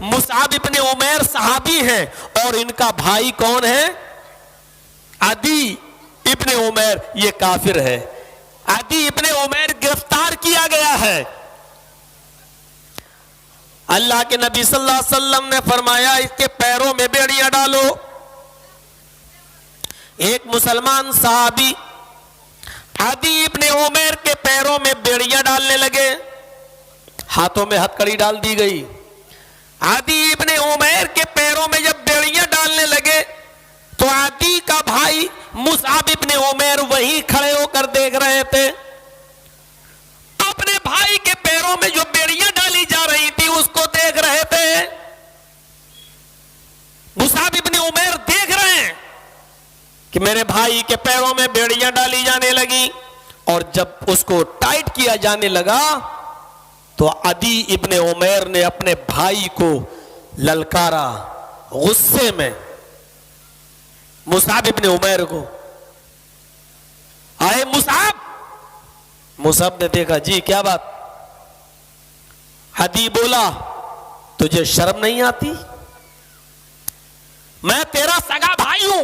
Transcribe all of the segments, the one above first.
Musab इब्ने उमैर सहाबी हैं और इनका भाई कौन है? अदी इब्ने उमैर, ये काफिर है। अदी इब्ने उमैर गिरफ्तार किया गया है। अल्लाह के नबी सल्लल्लाहु अलैहि वसल्लम ने फरमाया इसके पैरों में बेड़ियां डालो। एक मुसलमान सहाबी अदी इब्ने उमैर के पैरों में बेड़ियां डालने लगे, हाथों में हथकड़ी डाल दी गई। अदी इब्ने उमैर के पैरों में जब बेड़ियां डालने लगे तो अदी का भाई मुसअब इब्ने उमैर वहीं खड़े होकर देख रहे थे। अपने भाई के पैरों में जो बेड़ियां डाली जा रही थी उसको देख रहे थे। मुसअब इब्ने उमैर देख रहे हैं कि मेरे भाई के पैरों में बेड़ियां डाली जाने लगी, और जब उसको टाइट किया जाने लगा तो अदी इब्ने उमैर ने अपने भाई को ललकारा गुस्से में। मुसअब इब्ने उमैर को, आए मुसअब। मुसअब ने देखा, जी क्या बात? अदी बोला, तुझे शर्म नहीं आती? मैं तेरा सगा भाई हूं,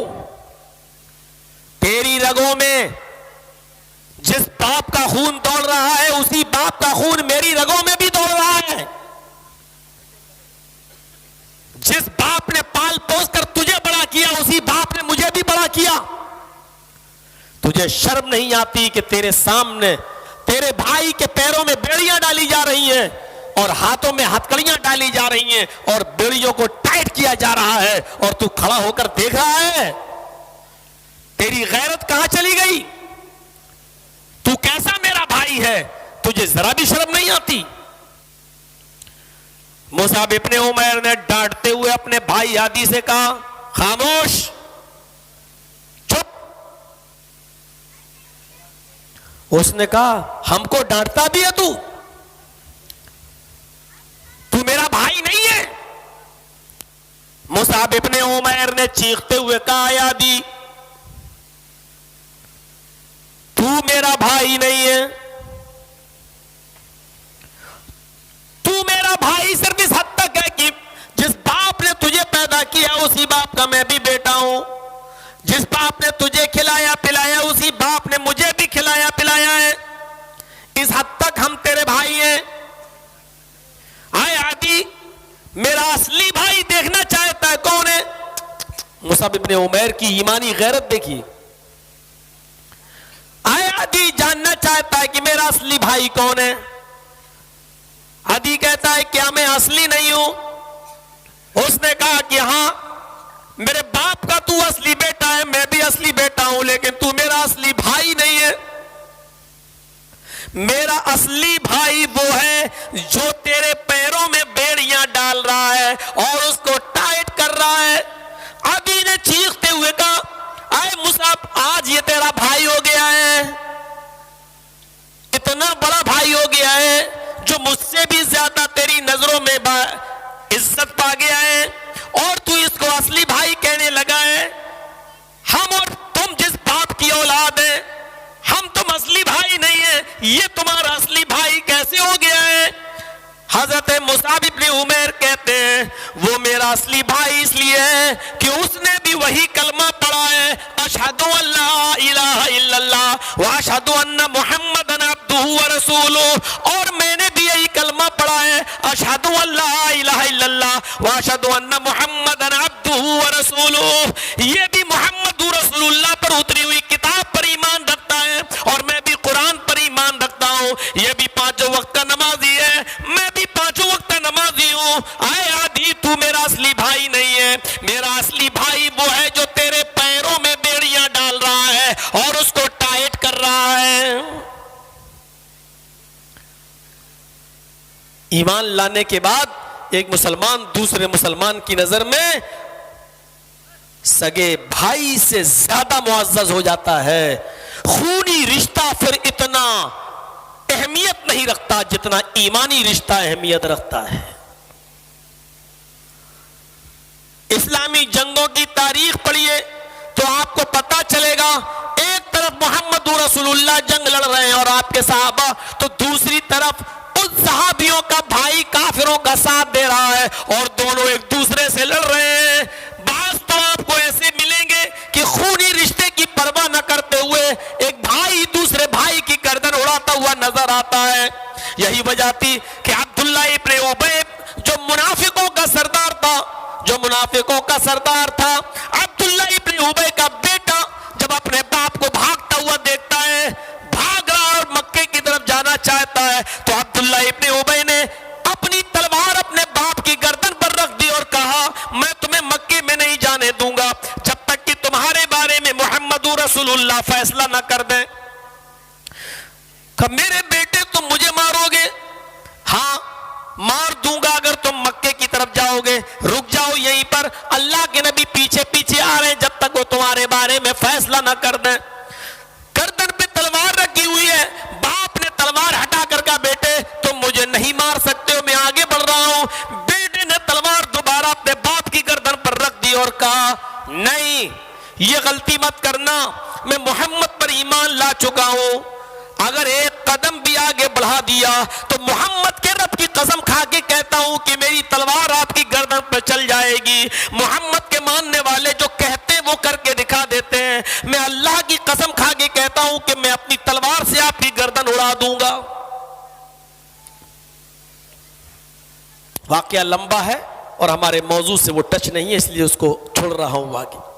तेरी रगों में जिस बाप का खून दौड़ रहा है उसी बाप का खून मेरी रगों में भी दौड़ रहा है। जिस बाप ने पाल पोस कर तुझे बड़ा किया उसी बाप ने मुझे भी बड़ा किया। तुझे शर्म नहीं आती कि तेरे सामने तेरे भाई के पैरों में बेड़ियां डाली जा रही हैं और हाथों में हथकड़ियां डाली जा रही हैं और बेड़ियों को टाइट किया जा रहा है और तू खड़ा होकर देख रहा है? तेरी गैरत कहां चली गई? तू कैसा मेरा भाई है? तुझे जरा भी शर्म नहीं आती? मुसअब इब्ने उमैर ने डांटते हुए अपने भाई आदी से कहा, खामोश, चुप। उसने कहा, हमको डांटता भी है तू? तू मेरा भाई नहीं है? मुसअब इब्ने उमैर ने चीखते हुए कहा, आदी तू मेरा भाई नहीं है। तू मेरा भाई सिर्फ इस हद तक है कि जिस बाप ने तुझे पैदा किया उसी बाप का मैं भी बेटा हूं। जिस बाप ने तुझे खिलाया पिलाया उसी बाप ने मुझे भी खिलाया पिलाया है। इस हद तक हम तेरे भाई हैं। आए आदि, मेरा असली भाई देखना चाहता है कौन है? मुसअब इब्ने उमैर की ईमानी गैरत देखिए। आए आदि जानना चाहता है कि मेरा असली भाई कौन है। आदि कहता है, क्या मैं असली नहीं हूं? उसने कहा कि हां, मेरे बाप का तू असली बेटा है, मैं भी असली बेटा हूं, लेकिन तू मेरा असली भाई नहीं है। मेरा असली भाई वो है जो तेरे पैरों में बेड़ियां डाल रहा है और उसको टाइट कर रहा है। आदि ने चीखते हुए कहा, आए मुसअब, आज ये तेरा भाई हो गया है, इतना बड़ा भाई हो गया है जो मुझसे भी ज्यादा तेरी नजरों में इज्जत पा गया है, और तू इसको असली भाई कहने लगा है। हम और तुम जिस बाप की औलाद है, हम तुम असली भाई नहीं है, ये तुम्हारा असली भाई कैसे हो गया है? हजरत मुसअब इब्ने उमैर कहते हैं, वो मेरा असली भाई इसलिए है कि उसने भी वही कलमा पढ़ा है, अशहदु अल्ला इलाहा इल्लल्लाह व अशहदु अन्ना मुहम्मदन अब्दुहु व रसूलुहु। और मैंने भी यही कलमा पढ़ा है, अशहदु अल्ला इलाहा इल्लल्लाह व अशहदु अन्ना मुहम्मदन अब्दुहु व रसूलुहु। ये भी मुहम्मदुर रसूलुल्लाह पर उतरी हुई किताब पर ईमान रखता है और मैं भी कुरान पर ईमान रखता हूँ। ये भी पांचों वक्त का नमाजी है, मैं भी पांचों वक्त नमाजी हूं। आए आदि, तू मेरा असली भाई नहीं है। मेरा असली भाई वो है जो तेरे पैरों में बेड़ियां डाल रहा है और उसको टाइट कर रहा है। ईमान लाने के बाद एक मुसलमान दूसरे मुसलमान की नजर में सगे भाई से ज्यादा मुअज़्ज़ज़ हो जाता है। खूनी रिश्ता फिर इतना अहमियत नहीं रखता जितना ईमानी रिश्ता अहमियत रखता है। इस्लामी जंगों की तारीख पढ़िए तो आपको पता चलेगा, एक तरफ मोहम्मद रसूलुल्लाह जंग लड़ रहे हैं और आपके सहाबा, तो दूसरी तरफ उन सहाबियों का भाई काफिरों का साथ दे रहा है और दोनों एक दूसरे से लड़ रहे हैं। बास तो आपको ऐसे मिलेंगे कि खूनी रिश्ते की परवाह न करते हुए एक भाई दूसरे भाई की गर्दन उड़ाता हुआ नजर आता है। यही वजह थी कि अब्दुल्ला इब्न उबय जो मुनाफिकों का सरदार था, अब्दुल्ला इब्न उबय का बेटा जब अपने बाप को भागता हुआ देखता है, भाग रहा और मक्के की तरफ जाना चाहता है, तो अब्दुल्ला इब्न उबय ने अपनी तलवार अपने बाप की गर्दन पर रख दी और कहा, मैं तुम्हें मक्के में नहीं जाने दूंगा जब तक कि तुम्हारे बारे में मुहम्मदुर रसूलुल्लाह फैसला न कर दें। कब मेरे बेटे तुम मुझे मारोगे? हाँ मार दूंगा अगर तुम मक्के की तरफ जाओगे, रुक जाओ यहीं पर, अल्लाह के नबी पीछे पीछे आ रहे हैं जब तक वो तुम्हारे बारे में फैसला ना कर दें। गर्दन पे तलवार रखी हुई है, बाप ने तलवार हटा कर कहा, बेटे तुम मुझे नहीं मार सकते हो, मैं आगे बढ़ रहा हूं। बेटे ने तलवार दोबारा अपने बाप की गर्दन पर रख दी और कहा, नहीं ये गलती मत करना, मैं मोहम्मद पर ईमान ला चुका हूं, अगर एक कदम भी आगे बढ़ा दिया तो मोहम्मद के रब की कसम खा के कहता हूं कि मेरी तलवार आपकी गर्दन पर चल जाएगी। मोहम्मद के मानने वाले जो कहते हैं वो करके दिखा देते हैं, मैं अल्लाह की कसम खा के कहता हूं कि मैं अपनी तलवार से आपकी गर्दन उड़ा दूंगा। वाकया लंबा है और हमारे मौजू से वो टच नहीं है, इसलिए उसको छोड़ रहा हूं आगे।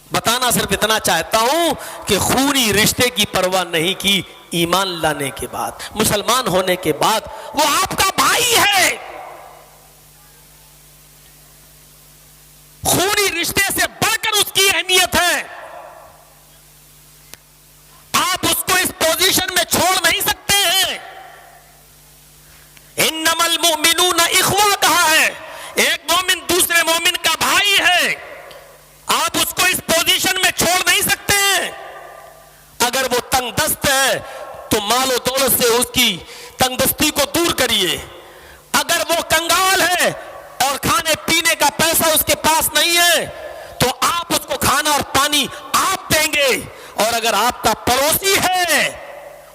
बताना सिर्फ इतना चाहता हूं कि खूनी रिश्ते की परवाह नहीं की, ईमान लाने के बाद, मुसलमान होने के बाद वो आपका भाई है। खूनी रिश्ते से बढ़कर उसकी अहमियत है। आप उसको इस पोजीशन में छोड़ नहीं सकते हैं। इन्नमल मुमिनून इख्वा कहा है, एक मोमिन दूसरे मोमिन का भाई है, आप उसको इस पोजीशन में छोड़ नहीं सकते हैं। अगर वो तंगदस्त है तो मालो दौलत से उसकी तंगदस्ती को दूर करिए। अगर वो कंगाल है और खाने पीने का पैसा उसके पास नहीं है तो आप उसको खाना और पानी आप देंगे। और अगर आपका पड़ोसी है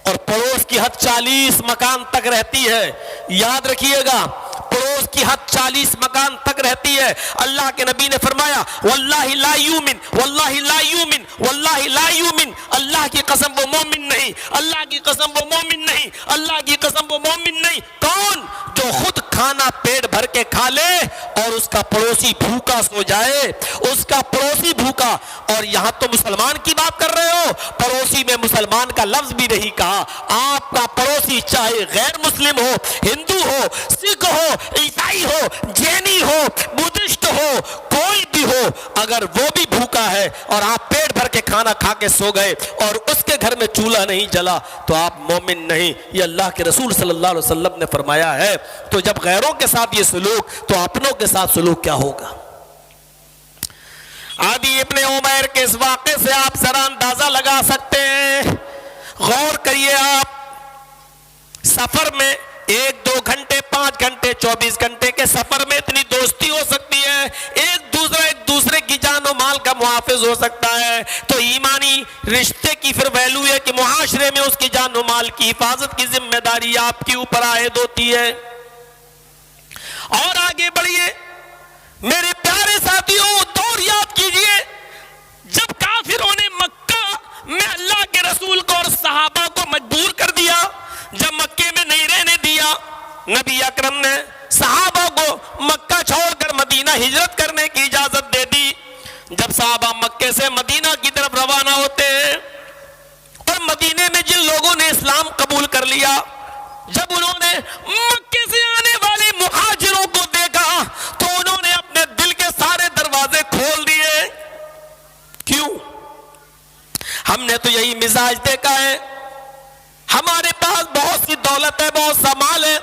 और पड़ोस की हद 40 मकान तक रहती है, याद रखिएगा पड़ोस की हद 40 मकान तक रहती है। अल्लाह के नबी ने फरमाया, वल्लाहि ला यूमिन, वल्लाहि ला यूमिन, वल्लाहि ला यूमिन, अल्लाह की कसम वो मोमिन नहीं, अल्लाह की कसम वो मोमिन नहीं, अल्लाह की कसम वो मोमिन नहीं। कौन? जो खुद खाना पेट भर के खा ले और उसका पड़ोसी भूखा सो जाए, उसका पड़ोसी भूखा। और यहां तो मुसलमान की बात कर रहे हो, पड़ोसी में मुसलमान का लफ्ज भी नहीं कहा। आपका पड़ोसी चाहे गैर मुस्लिम हो, हिंदू हो, सिख हो, ईसाई हो, जैनी हो, बुद्धिस्ट हो, कोई भी हो, अगर वो भी भूखा है और आप पेट भर के खाना खा के सो गए और उसके घर में चूल्हा नहीं जला तो आप मोमिन नहीं। ये अल्लाह के रसूल सल्लल्लाहु अलैहि वसल्लम ने फरमाया है। तो जब गैरों के साथ ये सलूक, तो अपनों के साथ सलूक क्या होगा? आदि इब्ने उमैर के इस वाक़े से आप जरा अंदाजा लगा सकते हैं। गौर करिए, आप सफर में 1-2 घंटे, 5 घंटे, 24 घंटे के सफर में इतनी दोस्ती हो सकती है, एक दूसरे की जान और माल का मुहाफिज हो सकता है। तो ईमानी रिश्ते की फिर वैल्यू है कि मुआशरे में उसकी जान और माल की हिफाजत की जिम्मेदारी आपके ऊपर आयद होती है। और आगे बढ़िए मेरे प्यारे साथियों, दौर याद कीजिए जब काफिरों ने मक्का में अल्लाह के रसूल को और सहाबा को मजबूर कर दिया, जब मक्के में नहीं रहने दिया, नबी अकरम ने सहाबा को मक्का छोड़कर मदीना हिजरत करने की इजाजत दे दी। जब सहाबा मक्के से मदीना की तरफ रवाना होते हैं और मदीने में जिन लोगों ने इस्लाम कबूल कर लिया, जब उन्होंने मक्के से आने वाले मुहाजिरों को देखा तो उन्होंने अपने दिल के सारे दरवाजे खोल दिए। क्यों? हमने तो यही मिजाज देखा है, हमारे पास बहुत सी दौलत है, बहुत सा माल है,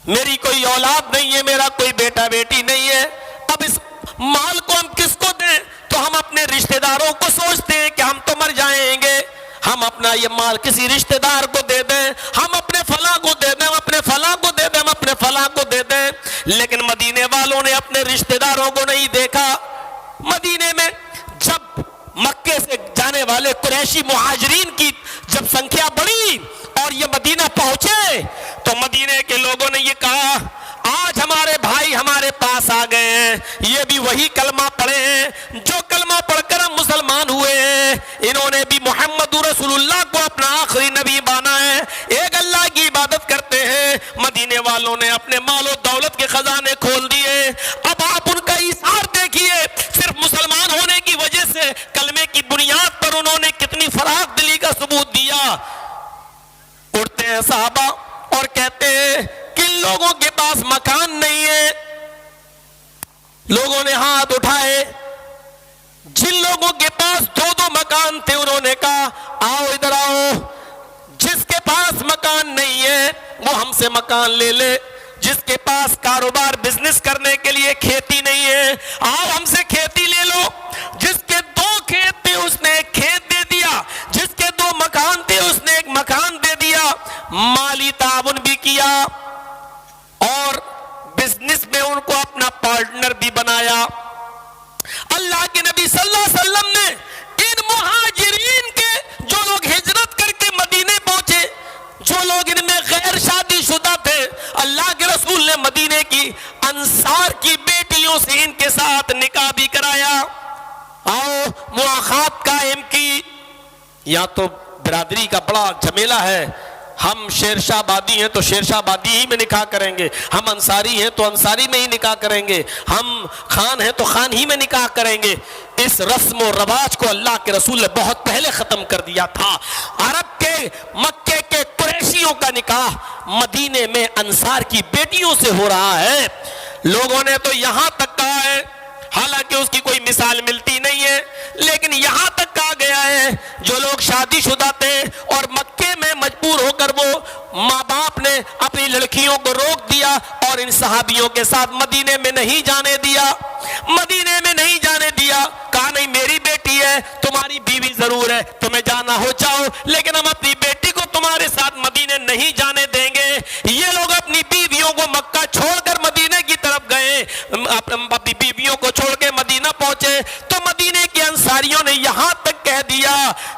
मेरी कोई औलाद नहीं है, मेरा कोई बेटा बेटी नहीं है, अब इस माल को हम किसको दें? तो हम अपने रिश्तेदारों को सोचते हैं कि हम तो मर जाएंगे, हम अपना ये माल किसी रिश्तेदार को दे दें, हम अपने फला को दे दें, हम अपने फला को दे दें, हम अपने फला को दे दें। लेकिन मदीने वालों ने अपने रिश्तेदारों को नहीं देखा। मदीने में जब मक्के से जाने वाले कुरैशी मुहाजिरीन की जब संख्या बढ़ी और ये मदीना पहुंचे तो मदीने के लोगों ने ये कहा, आज हमारे भाई हमारे पास आ गए हैं, ये भी वही कलमा पढ़े हैं जो कलमा पढ़कर हम मुसलमान हुए हैं। इन्होंने भी मोहम्मद रसूलुल्लाह को अपना आखिरी नबी माना है, एक अल्लाह की इबादत करते हैं। मदीने वालों ने अपने मालो दौलत के खजाने खोल दिए। अब आप उनका इशार देखिए, सिर्फ मुसलमान होने की वजह से कलमे की बुनियाद पर उन्होंने कितनी फराख दिली का सबूत दिया। उठते हैं साहबा और कहते हैं कि लोगों के पास मकान नहीं है। लोगों ने हाथ उठाए, जिन लोगों के पास दो दो मकान थे उन्होंने कहा आओ इधर आओ, जिसके पास मकान नहीं है वो हमसे मकान ले ले, जिसके पास कारोबार बिजनेस करने के लिए खेती नहीं है आओ हमसे खेती ले लो। जिसके दो खेत थे उसने एक खेत दे दिया, जिसके दो मकान थे उसने एक मकान दे दिया। माली ताउन भी किया और बिजनेस में उनको अपना पार्टनर भी बनाया। अल्लाह के नबी सल्लल्लाहु अलैहि वसल्लम ने इन मुहाजिरीन के, जो लोग हिजरत करके मदीने पहुंचे, जो लोग इनमें गैर शादीशुदा थे, अल्लाह के रसूल ने मदीने की अंसार की बेटियों से इनके साथ निकाह भी कराया। आओ मुआखात कायम की। या तो बिरादरी का बड़ा झमेला है, हम शेरशाहबादी हैं तो शेरशाहबादी ही में निकाह करेंगे, हम अंसारी हैं तो अंसारी में ही निकाह करेंगे, हम खान हैं तो खान ही में निकाह करेंगे। इस रस्म और रवाज को अल्लाह के रसूल ने बहुत पहले खत्म कर दिया था। अरब के, मक्के के कुरैशियों का निकाह मदीने में अंसार की बेटियों से हो रहा है। लोगों ने तो यहां तक कहा है, हालांकि उसकी कोई मिसाल मिलती नहीं है, लेकिन यहां तक कहा गया है जो लोग शादीशुदा थे और मक्के में मजबूर होकर वो माँ बाप ने अपनी लड़कियों को रोक दिया और इन सहाबियों के साथ मदीने में नहीं जाने दिया। मदीने में नहीं जाने दिया, कहा नहीं मेरी बेटी है, तुम्हारी बीवी जरूर है, तुम्हें जाना हो जाओ, लेकिन हम अपनी बेटी को तुम्हारे साथ मदीने नहीं जाने देंगे। ये लोग अपनी बीवियों को मक्का छोड़कर मदीने की तरफ गए, अपनी बीवियों को छोड़ के मदीना पहुंचे तो मदीने के अंसारियों ने यहां तक कह दिया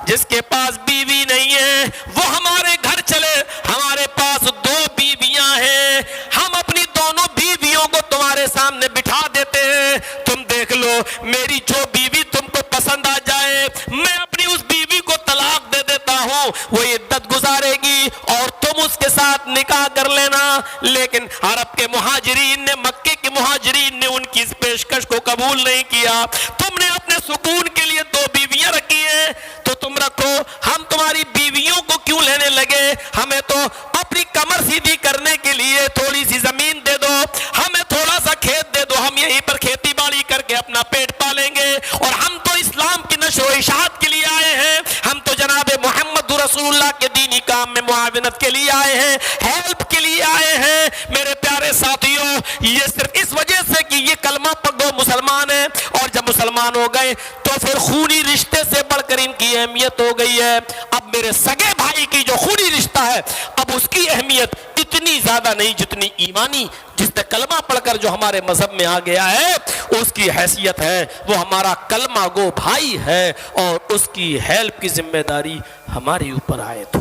जिसके पास बीवी नहीं है वो हमारे घर चले, हमारे पास दो बीवियां हैं, हम अपनी दोनों बीवियों को तुम्हारे सामने बिठा देते हैं, तुम देख लो मेरी जो बीवी तुमको पसंद आ जाए मैं अपनी उस बीवी को तलाक दे देता हूं, वो इद्दत गुजारेगी और तुम उसके साथ निकाह कर लेना। लेकिन अरब के मुहाजिरीन ने, मक्के के मुहाजिरीन ने उनकी इस पेशकश को कबूल नहीं किया। तुमने अपने सुकून के लिए दो बीवियां रखी हैं तो तुम रखो, हम तुम्हारी बीवियों को क्यों लेने लगे? हमें तो अपनी कमर सीधी करने के लिए थोड़ी सी जमीन दे दो, हमें थोड़ा सा खेत दे दो, हम यहीं पर खेती बाड़ी करके अपना पेट पालेंगे। और हम तो इस्लाम की नशो इशाअत के लिए आए हैं, हम तो जनाबे मोहम्मद रसूलुल्लाह के दीनी काम में मुआविनत के लिए आए हैं, हेल्प के लिए आए हैं। मेरे प्यारे साथियों, ये सिर्फ इस वजह से कि ये कलमा पढ़ दो मुसलमान है, और जब मुसलमान हो गए तो फिर खूनी रिश्ते से बढ़कर इनकी अहमियत हो गई है। अब मेरे सगे भाई की जो खूनी रिश्ता है अब उसकी अहमियत इतनी ज्यादा नहीं जितनी ईमानी, जिसने कलमा पढ़कर जो हमारे मजहब में आ गया है उसकी हैसियत है। वो हमारा कलमा गो भाई है और उसकी हेल्प की जिम्मेदारी हमारे ऊपर आए तो